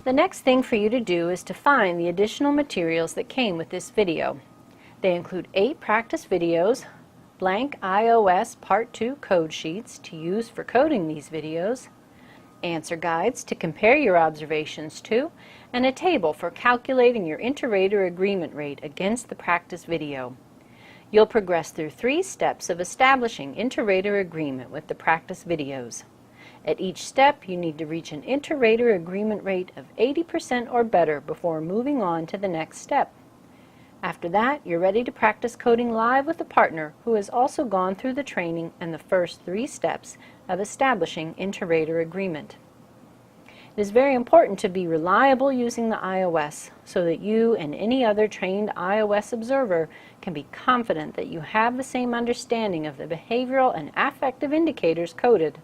The next thing for you to do is to find the additional materials that came with this video. They include 8 practice videos, blank iOS Part 2 code sheets to use for coding these videos, answer guides to compare your observations to, and a table for calculating your inter-rater agreement rate against the practice video. You'll progress through 3 steps of establishing inter-rater agreement with the practice videos. At each step, you need to reach an inter-rater agreement rate of 80% or better before moving on to the next step. After that, you're ready to practice coding live with a partner who has also gone through the training and the first 3 steps of establishing inter-rater agreement. It is very important to be reliable using the iOS so that you and any other trained iOS observer can be confident that you have the same understanding of the behavioral and affective indicators coded.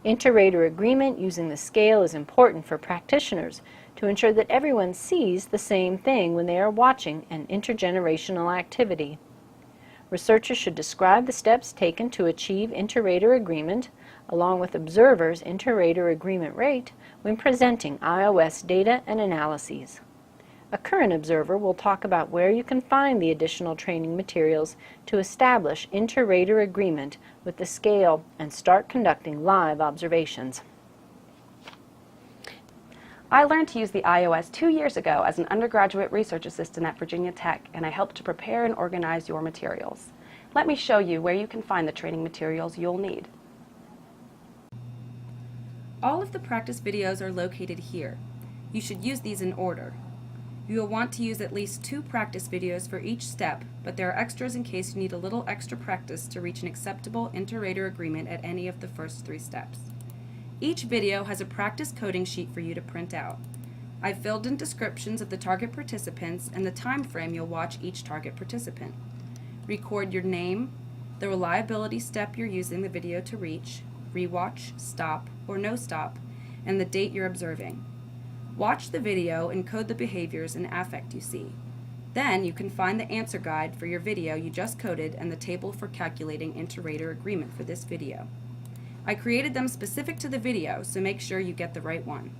Inter-rater agreement using the scale is important for practitioners to ensure that everyone sees the same thing when they are watching an intergenerational activity. Researchers should describe the steps taken to achieve inter-rater agreement, along with observers' inter-rater agreement rate when presenting iOS data and analyses. A current observer will talk about where you can find the additional training materials to establish inter-rater agreement with the scale and start conducting live observations. I learned to use the iOS 2 years ago as an undergraduate research assistant at Virginia Tech, and I helped to prepare and organize your materials. Let me show you where you can find the training materials you'll need. All of the practice videos are located here. You should use these in order. You will want to use at least 2 practice videos for each step, but there are extras in case you need a little extra practice to reach an acceptable inter-rater agreement at any of the first 3 steps. Each video has a practice coding sheet for you to print out. I've filled in descriptions of the target participants and the time frame you'll watch each target participant. Record your name, the reliability step you're using the video to reach, rewatch, stop, or no stop, and the date you're observing. Watch the video and code the behaviors and affect you see. Then you can find the answer guide for your video you just coded and the table for calculating inter-rater agreement for this video. I created them specific to the video, so make sure you get the right one.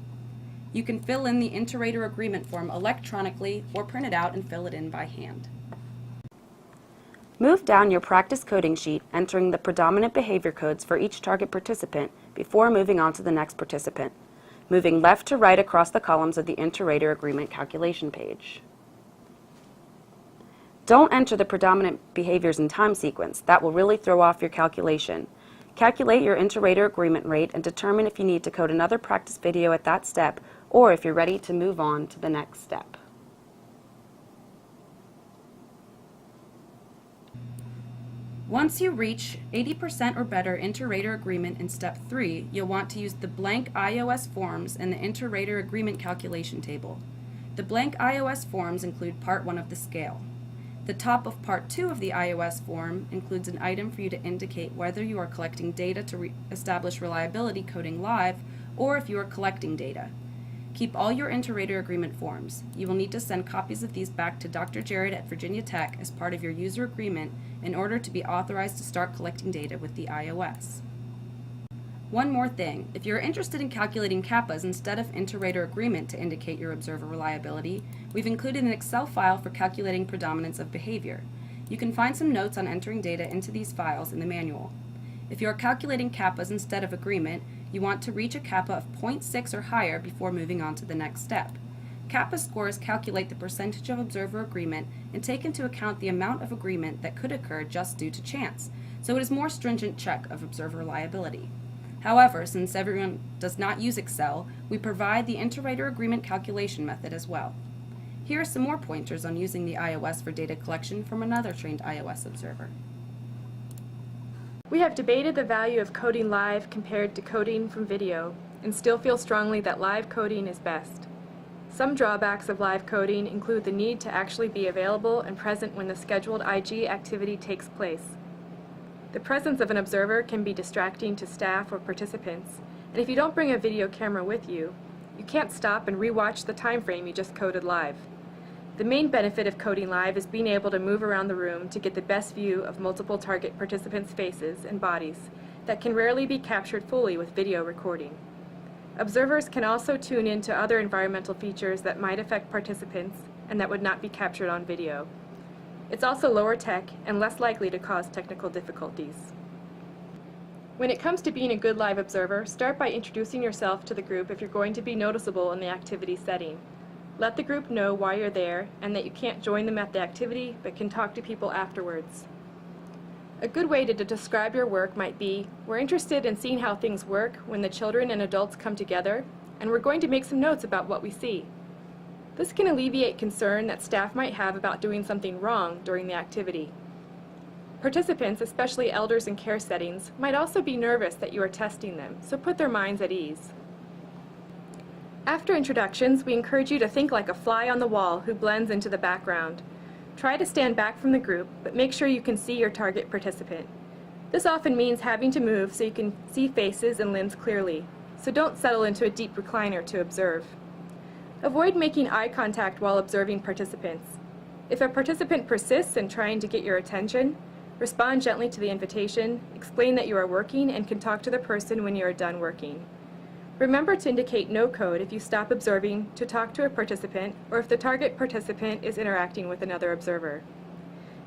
You can fill in the inter-rater agreement form electronically or print it out and fill it in by hand. Move down your practice coding sheet, entering the predominant behavior codes for each target participant before moving on to the next participant, moving left to right across the columns of the inter-rater agreement calculation page. Don't enter the predominant behaviors in time sequence. That will really throw off your calculation. Calculate your inter-rater agreement rate and determine if you need to code another practice video at that step or if you're ready to move on to the next step. Once you reach 80% or better inter-rater agreement in step 3, you'll want to use the blank iOS forms and the inter-rater agreement calculation table. The blank iOS forms include part 1 of the scale. The top of part 2 of the iOS form includes an item for you to indicate whether you are collecting data to establish reliability coding live or if you are collecting data. Keep all your inter-rater agreement forms. You will need to send copies of these back to Dr. Jared at Virginia Tech as part of your user agreement in order to be authorized to start collecting data with the iOS. One more thing, if you're interested in calculating kappas instead of inter-rater agreement to indicate your observer reliability, we've included an Excel file for calculating predominance of behavior. You can find some notes on entering data into these files in the manual. If you are calculating kappas instead of agreement, you want to reach a kappa of 0.6 or higher before moving on to the next step. Kappa scores calculate the percentage of observer agreement and take into account the amount of agreement that could occur just due to chance, so it is a more stringent check of observer reliability. However, since everyone does not use Excel, we provide the inter-rater agreement calculation method as well. Here are some more pointers on using the iOS for data collection from another trained iOS observer. We have debated the value of coding live compared to coding from video, and still feel strongly that live coding is best. Some drawbacks of live coding include the need to actually be available and present when the scheduled IG activity takes place. The presence of an observer can be distracting to staff or participants, and if you don't bring a video camera with you, you can't stop and re-watch the time frame you just coded live. The main benefit of coding live is being able to move around the room to get the best view of multiple target participants' faces and bodies that can rarely be captured fully with video recording. Observers can also tune in to other environmental features that might affect participants and that would not be captured on video. It's also lower tech and less likely to cause technical difficulties. When it comes to being a good live observer, start by introducing yourself to the group if you're going to be noticeable in the activity setting. Let the group know why you're there and that you can't join them at the activity but can talk to people afterwards. A good way to describe your work might be, we're interested in seeing how things work when the children and adults come together, and we're going to make some notes about what we see. This can alleviate concern that staff might have about doing something wrong during the activity. Participants, especially elders in care settings, might also be nervous that you are testing them, so put their minds at ease. After introductions, we encourage you to think like a fly on the wall who blends into the background. Try to stand back from the group, but make sure you can see your target participant. This often means having to move so you can see faces and limbs clearly, so don't settle into a deep recliner to observe. Avoid making eye contact while observing participants. If a participant persists in trying to get your attention, respond gently to the invitation, explain that you are working, and can talk to the person when you are done working. Remember to indicate no code if you stop observing to talk to a participant or if the target participant is interacting with another observer.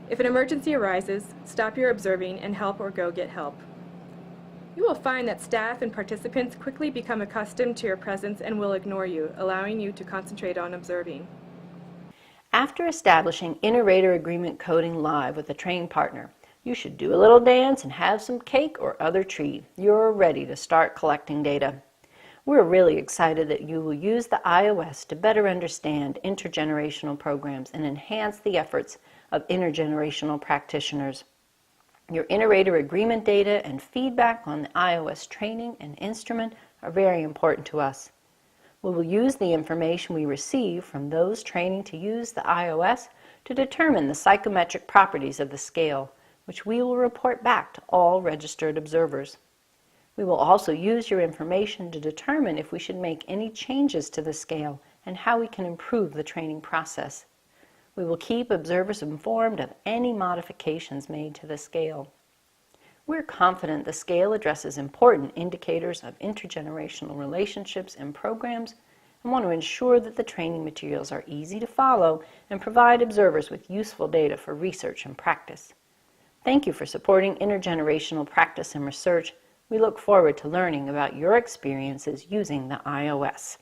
If an emergency arises, stop your observing and help or go get help. You will find that staff and participants quickly become accustomed to your presence and will ignore you, allowing you to concentrate on observing. After establishing inter-rater agreement coding live with a trained partner, you should do a little dance and have some cake or other treat. You're ready to start collecting data. We're really excited that you will use the iOS to better understand intergenerational programs and enhance the efforts of intergenerational practitioners. Your inter-rater agreement data and feedback on the iOS training and instrument are very important to us. We will use the information we receive from those training to use the iOS to determine the psychometric properties of the scale, which we will report back to all registered observers. We will also use your information to determine if we should make any changes to the scale and how we can improve the training process. We will keep observers informed of any modifications made to the scale. We're confident the scale addresses important indicators of intergenerational relationships and programs and want to ensure that the training materials are easy to follow and provide observers with useful data for research and practice. Thank you for supporting intergenerational practice and research. We look forward to learning about your experiences using the iOS.